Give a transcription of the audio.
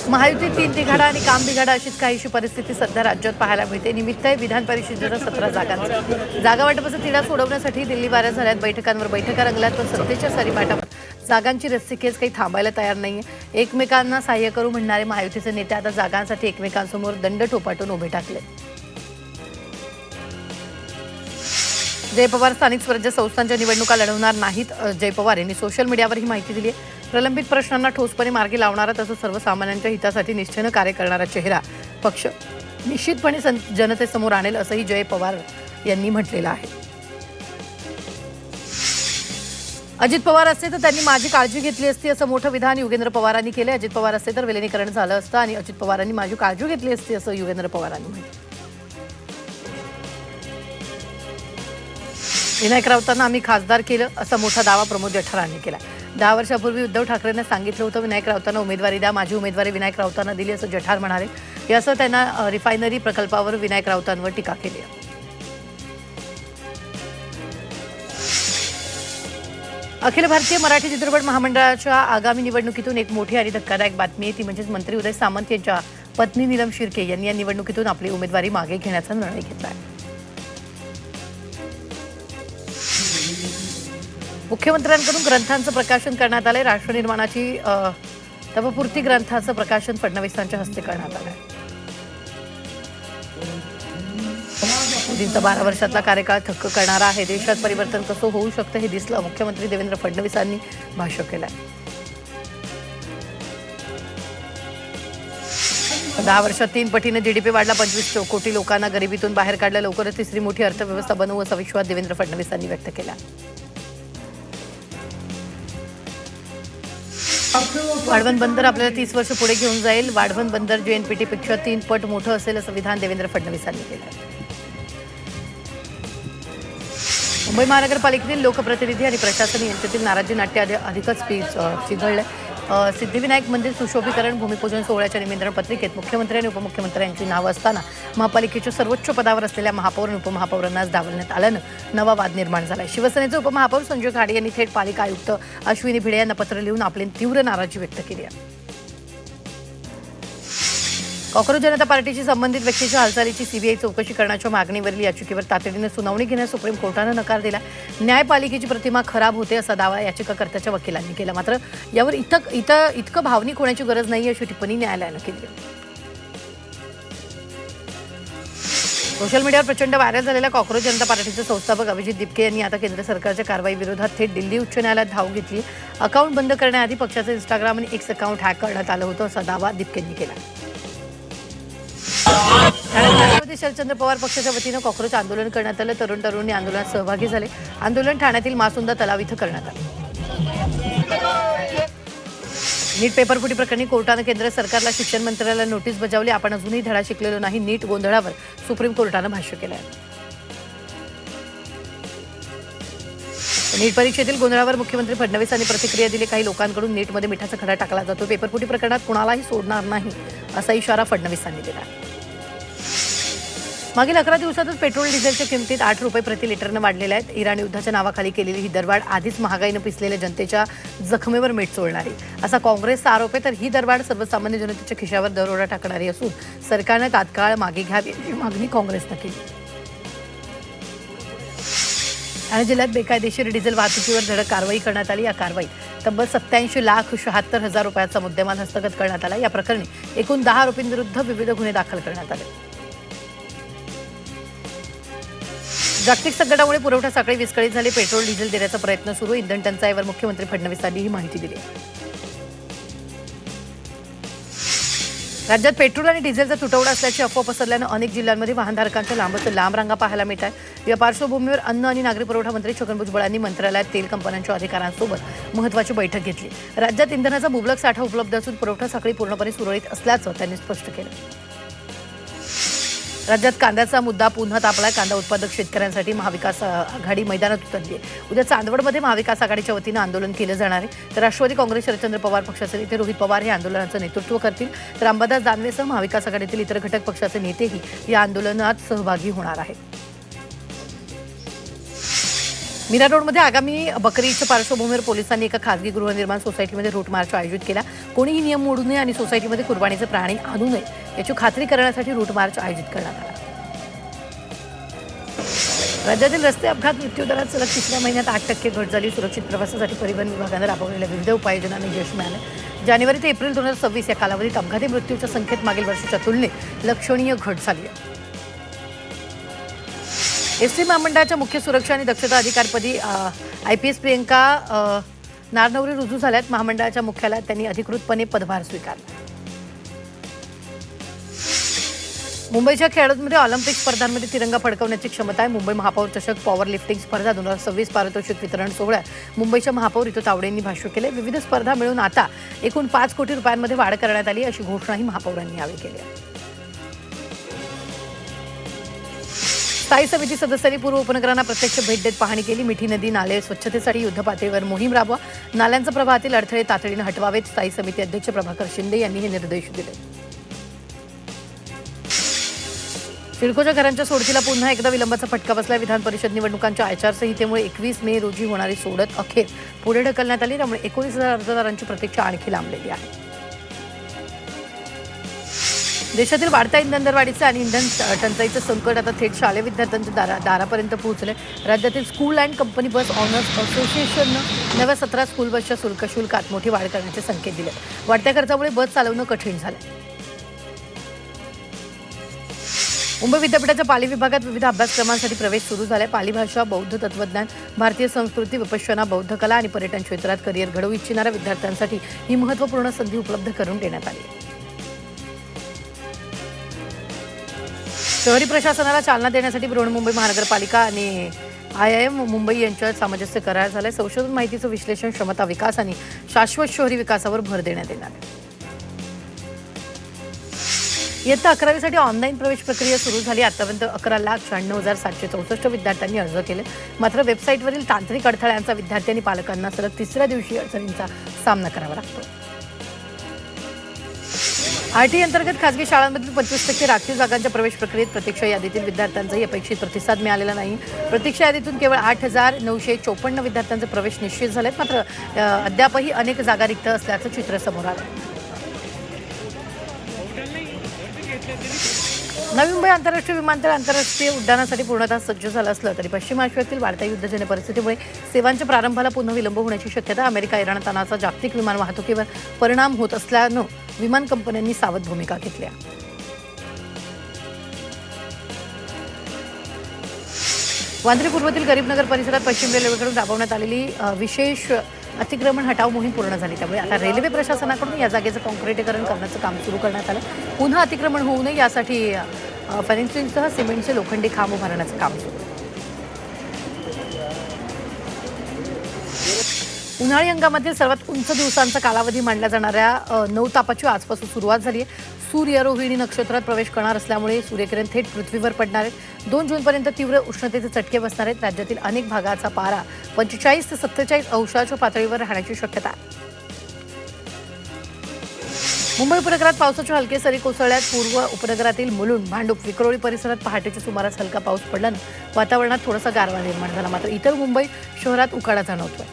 महायुतीत तीन तिघाडा आणि काम बिघाडा अशीच काहीशी परिस्थिती सध्या राज्यात पाहायला मिळते. निमित्त आहे विधान परिषदेच्या 17 जागांचं. जागा वाटपाचा तिढा सोडवण्यासाठी दिल्ली वाऱ्या झाल्यात. बैठकांवर बैठका रंगल्यात, पण सत्तेच्या सरीपाटावर जागांची रस्सीखेच काही थांबायला तयार नाहीये. एकमेकांना सहाय्य करू म्हणणारे महायुतीचे नेते आता जागांसाठी एकमेकांसमोर दंड ठोपाटून उभे टाकले. जय पवार स्थानिक स्वराज्य संस्थांच्या निवडणुका लढवणार नाहीत. जय पवार यांनी सोशल मीडियावर ही माहिती दिली आहे. प्रलंबित प्रश्नांना ठोसपणे मार्गी लावणारा तसंच सर्वसामान्यांच्या हितासाठी निष्ठेनं कार्य करणारा चेहरा पक्ष निश्चितपणे जनतेसमोर आणेल असंही जय पवार यांनी म्हटलेलं आहे. अजित पवार असते तर त्यांनी माझी काळजी घेतली असती असं मोठं विधान युगेंद्र पवारांनी केलं. अजित पवार असते तर विलिनीकरण झालं असतं आणि अजित पवारांनी माझी काळजी घेतली असती असं युगेंद्र पवारांनी म्हटलं. विनायक राऊतांना आम्ही खासदार केलं असा मोठा दावा प्रमोद जठारांनी केला. 10 वर्षापूर्वी उद्धव ठाकरेंना सांगितलं होतं विनायक राऊतांना उमेदवारी द्या, माझी उमेदवारी विनायक राऊतांना दिली असं जठार म्हणाले. यासह त्यांना रिफायनरी प्रकल्पावर विनायक राऊतांवर टीका केली. अखिल भारतीय मराठी चित्रपट महामंडळाच्या आगामी निवडणुकीतून एक मोठी आणि धक्कादायक बातमी आहे. ती म्हणजे मंत्री उदय सामंत यांच्या पत्नी नीलम शिर्के यांनी या निवडणुकीतून आपली उमेदवारी मागे घेण्याचा निर्णय घेतला आहे. मुख्यमंत्र्यांकडून ग्रंथांचं प्रकाशन करण्यात आलंय. राष्ट्रनिर्माणाची तपपूर्ती ग्रंथाचं प्रकाशन फडणवीसांच्या हस्ते करण्यात आलंय. मोदींचा 12 वर्षातला कार्यकाळ थक्क करणारा आहे. देशात परिवर्तन कसं होऊ शकतं हे दिसलं. मुख्यमंत्री देवेंद्र फडणवीसांनी भाष्य केलंय. 10 वर्षात 3 पटीने जीडीपी वाढला. 25 कोटी लोकांना गरिबीतून बाहेर काढलं. लवकरच तिसरी मोठी अर्थव्यवस्था बनवू असा विश्वास देवेंद्र फडणवीसांनी व्यक्त केला. वाढवण बंदर आपल्याला 30 वर्ष पुढे घेऊन जाईल. वाढवण बंदर जेएनपीटीपेक्षा 3 पट मोठं असेल असं विधान देवेंद्र फडणवीसांनी केलं. मुंबई महानगरपालिकेतील लोकप्रतिनिधी आणि प्रशासन यांच्यातील नाराजी नाट्य अधिकच चिघळलंय. सिद्धिविनायक मंदिर सुशोभीकरण भूमिपूजन सोहळ्याच्या निमंत्रण पत्रिकेत मुख्यमंत्री आणि उपमुख्यमंत्र्यांची नावं असताना महापालिकेच्या सर्वोच्च पदावर असलेल्या महापौर आणि उपमहापौरांनाच डावलण्यात आल्यानं नवा वाद निर्माण झालाय. शिवसेनेचे उपमहापौर संजय खाडे यांनी थेट पालिका आयुक्त अश्विनी भिडे यांना पत्र लिहून आपली तीव्र नाराजी व्यक्त केली आहे. कॉक्रोच जनता पार्टीशी संबंधित व्यक्तीच्या हालचालीची सीबीआय चौकशी करण्याच्या मागणीवरील याचिकेवर तातडीने सुनावणी घेण्यास सुप्रीम कोर्टानं नकार दिला. न्यायपालिकेची प्रतिमा खराब होते असा दावा याचिकाकर्त्याच्या वकिलांनी केला. मात्र यावर इतकं भावनिक होण्याची गरज नाही अशी टिप्पणी न्यायालयानं केली. सोशल मीडियावर प्रचंड व्हायरल झालेल्या कॉक्रोच जनता पार्टीचे संस्थापक अभिजित दिपके यांनी आता केंद्र सरकारच्या कारवाईविरोधात थेट दिल्ली उच्च न्यायालयात धाव घेतली. अकाउंट बंद करण्याआधी पक्षाचं इंस्टाग्राम आणि एक्स अकाउंट हॅक करण्यात आलं होतं असा दावा दिपकेंनी केला. राष्ट्रवादी शरदचंद्र पवार पक्षाच्या वतीनं कॉक्रोच आंदोलन करण्यात आलं. तरुण आंदोलनात सहभागी झाले. आंदोलन ठाण्यातील मासुंदा तलाव इथं करण्यात आलं. नीट पेपरफुटी प्रकरणी कोर्टानं केंद्र सरकारला शिक्षण मंत्र्याला नोटीस बजावली. आपण अजूनही धडा शिकलेलो नाही. नीट गोंधळावर सुप्रीम कोर्टानं भाष्य केलं आहे. नीट परीक्षेतील गोंधळावर मुख्यमंत्री फडणवीसांनी प्रतिक्रिया दिली. काही लोकांकडून नीटमध्ये मिठाचा खडा टाकला जातो. पेपरफुटी प्रकरणात कुणालाही सोडणार नाही असा इशारा फडणवीसांनी दिला. मागील 11 दिवसातच पेट्रोल डिझेलच्या किमतीत 8 रुपये प्रति लिटरनं वाढलेल्या आहेत. इराण युद्धाच्या नावाखाली केलेली ही दरवाढ आधीच महागाईनं पिसलेल्या जनतेच्या जखमेवर मीठ चोळणारी असा काँग्रेसचा आरोप आहे. तर ही दरवाढ सर्वसामान्य जनतेच्या खिशावर दरोडा टाकणारी असून सरकारनं तात्काळ मागे घ्यावी ही मागणी काँग्रेसनं केली. ठाणे जिल्ह्यात बेकायदेशीर डिझेल वाहतुकीवर धडक कारवाई करण्यात आली. या कारवाईत तब्बल 87,76,000 रुपयाचा मुद्देमाल हस्तगत करण्यात आला. या प्रकरणी एकूण 10 आरोपींविरुद्ध विविध गुन्हे दाखल करण्यात आले. जागतिक संकटामुळे पुरवठा साखळी विस्कळीत झाली. पेट्रोल डिझेल देण्याचा प्रयत्न सुरू. इंधन टंचाईवर मुख्यमंत्री फडणवीसांनी ही माहिती दिली. राज्यात पेट्रोल आणि डिझेलचा तुटवडा असल्याची अफवा पसरल्यानं अनेक जिल्ह्यांमध्ये वाहनधारकांच्या लांब रांगा पाहायला मिळत आहेत. या पार्श्वभूमीवर अन्न आणि नागरी पुरवठा मंत्री छगन भुजबळांनी मंत्रालयात तेल कंपन्यांच्या अधिकाऱ्यांसोबत महत्त्वाची बैठक घेतली. राज्यात इंधनाचा मुबलक साठा उपलब्ध असून पुरवठा साखळी पूर्णपणे सुरळीत असल्याचं त्यांनी स्पष्ट केलं. राज्यात कांद्याचा मुद्दा पुन्हा तापलाय. कांदा उत्पादक शेतकऱ्यांसाठी महाविकास आघाडी मैदानात उतरली आहे. उद्या चांदवडमध्ये महाविकास आघाडीच्या वतीनं आंदोलन केलं जाणार आहे. तर राष्ट्रवादी काँग्रेस शरदचंद्र पवार पक्षाचे नेते रोहित पवार हे आंदोलनाचं नेतृत्व करतील. तर अंबादास दानवेसह महाविकास आघाडीतील इतर घटक पक्षाचे नेतेही या आंदोलनात सहभागी होणार आहेत. मीरा रोडमध्ये आगामी बकरी ईदच्या पार्श्वभूमीवर पोलिसांनी एका खासगी गृहनिर्माण सोसायटीमध्ये रूट मार्च आयोजित केला. कोणीही नियम मोडू नये आणि सोसायटीमध्ये कुर्बानीचे प्राणी आणू नये याची खात्री करण्यासाठी रूट मार्च आयोजित करण्यात आला. राज्यातील रस्ते अपघात मृत्यूदरात सलग तिसऱ्या महिन्यात 8% घट झाली. सुरक्षित प्रवासासाठी परिवहन विभागाने राबवलेल्या विविध उपाययोजनांना यश मिळाले. जानेवारी ते एप्रिल 2026 या कालावधीत अपघाती मृत्यूच्या संख्येत मागील वर्षाच्या तुलनेत लक्षणीय घट झाली आहे. एसटी महामंडळाच्या मुख्य सुरक्षा आणि दक्षता अधिकारीपदी IPS प्रियंका नारनवरे रुजू झाल्यात. महामंडळाच्या मुख्यालयात त्यांनी अधिकृतपणे पदभार स्वीकारला. मुंबईच्या खेळाडूंमध्ये ऑलिम्पिक स्पर्धांमध्ये तिरंगा फडकवण्याची क्षमता आहे. मुंबई महापौर चषक पॉवर लिफ्टिंग स्पर्धा 2026 पारितोषिक वितरण सोहळ्यात मुंबईच्या महापौर रितू तावडे यांनी भाष्य केले. विविध स्पर्धा मिळून आता एकूण 5 कोटी रुपयांमध्ये वाढ करण्यात आली अशी घोषणाही महापौरांनी यावेळी केली आहे. स्थायी समिती सदस्यांनी पूर्व उपनगरांना प्रत्यक्ष भेट देत पाहणी केली. मिठी नदी नाले स्वच्छतेसाठी युद्धपातळीवर मोहीम राबवा. नाल्यांच्या प्रवाहातील अडथळे तातडीने हटवावेत. स्थायी समिती अध्यक्ष प्रभाकर शिंदे यांनी हे निर्देश दिले. सिडकोच्या घरांच्या सोडतीला पुन्हा एकदा विलंबाचा फटका बसला. विधान परिषद निवडणुकांच्या आचारसंहितेमुळे 21 मे रोजी होणारी सोडत अखेर पुढे ढकलण्यात आली. त्यामुळे 19,000 अर्जदारांची प्रतीक्षा आणखी लांबलेली आहे. देशातील वाढत्या इंधन दरवाढीचे आणि इंधन टंचाईचं संकट आता थेट शालेय विद्यार्थ्यांच्या दारापर्यंत पोहोचले. राज्यातील school and company bus honours असोसिएशननं नव्या 17 स्कूल बसच्या शुल्कात मोठी वाढ करण्याचे संकेत दिले. वाढत्या खर्चामुळे बस चालवणं कठीण झालं. मुंबई विद्यापीठाच्या पाली विभागात विविध अभ्यासक्रमांसाठी प्रवेश सुरू झालाय. पाली भाषा, बौद्ध तत्वज्ञान, भारतीय संस्कृती, विपश्यना, बौद्ध कला आणि पर्यटन क्षेत्रात करिअर घडवू इच्छिणाऱ्या विद्यार्थ्यांसाठी ही महत्त्वपूर्ण संधी उपलब्ध करून देण्यात आली. शहरी प्रशासनाला चालना देण्यासाठी बृहन्मुंबई महानगरपालिका आणि IIM मुंबई यांच्यात सामंजस्य करार झालाय. संशोधन, माहितीचं विश्लेषण, क्षमता विकास आणि शाश्वत शहरी विकासावर भर देण्यात येणार आहे. इयत्ता 11वीसाठी ऑनलाईन प्रवेश प्रक्रिया सुरू झाली. आतापर्यंत 11,96,764 विद्यार्थ्यांनी अर्ज केले. मात्र वेबसाईटवरील तांत्रिक अडथळ्यांचा विद्यार्थी आणि पालकांना सलग तिसऱ्या दिवशी अडचणींचा सामना करावा लागतो. RTE अंतर्गत खासगी शाळांमधील 25% राखीव जागांच्या प्रवेश प्रक्रियेत प्रतीक्षा यादीतील विद्यार्थ्यांचाही अपेक्षित प्रतिसाद मिळालेला नाही. प्रतीक्षा यादीतून केवळ 8,954 विद्यार्थ्यांचे प्रवेश निश्चित झालेत. मात्र अद्यापही अनेक जागा रिक्त असल्याचं चित्र समोर आलं. नवी मुंबई आंतरराष्ट्रीय विमानतळ आंतरराष्ट्रीय उड्डाणासाठी पूर्णतः सज्ज झालं असलं तरी पश्चिम आशियातील वाढत्या युद्धजन्य परिस्थितीमुळे सेवांच्या प्रारंभाला पुन्हा विलंब होण्याची शक्यता. अमेरिका इराण तणावाचा जागतिक विमान वाहतुकीवर परिणाम होत असल्यानं विमान कंपन्यांनी सावध भूमिका घेतली आहे. वांद्रे पूर्वेतील गरीबनगर परिसरात पश्चिम रेल्वेकडून राबवण्यात आलेली विशेष अतिक्रमण हटाव मोहीम पूर्ण झाली. त्यामुळे आता रेल्वे प्रशासनाकडून या जागेचं काँक्रिटीकरण करण्याचं काम सुरू करण्यात आलं. पुन्हा अतिक्रमण होऊ नये यासाठी फेन्सिंगसह सिमेंटचे लोखंडी खांब उभारण्याचं काम सुरू. उन्हाळी हंगामातील सर्वात उंच दिवसांचा कालावधी मानल्या जाणाऱ्या 9 तापाची आजपासून सुरुवात झाली आहे. सूर्य रोहिणी नक्षत्रात प्रवेश करणार असल्यामुळे सूर्यकिरण थेट पृथ्वीवर पडणार आहेत. 2 जूनपर्यंत तीव्र उष्णतेचे चटके बसणार आहेत. राज्यातील अनेक भागाचा पारा 45 ते 47 अंशाच्या पातळीवर राहण्याची शक्यता आहे. मुंबई उपनगरात पावसाच्या हलके सरी कोसळल्यात. पूर्व उपनगरातील मुलुंड, भांडूप, विक्रोळी परिसरात पहाटेच्या सुमारास हलका पाऊस पडल्यानं वातावरणात थोडासा गारवा निर्माण झाला. मात्र इतर मुंबई शहरात उकाडा जाणवतोय.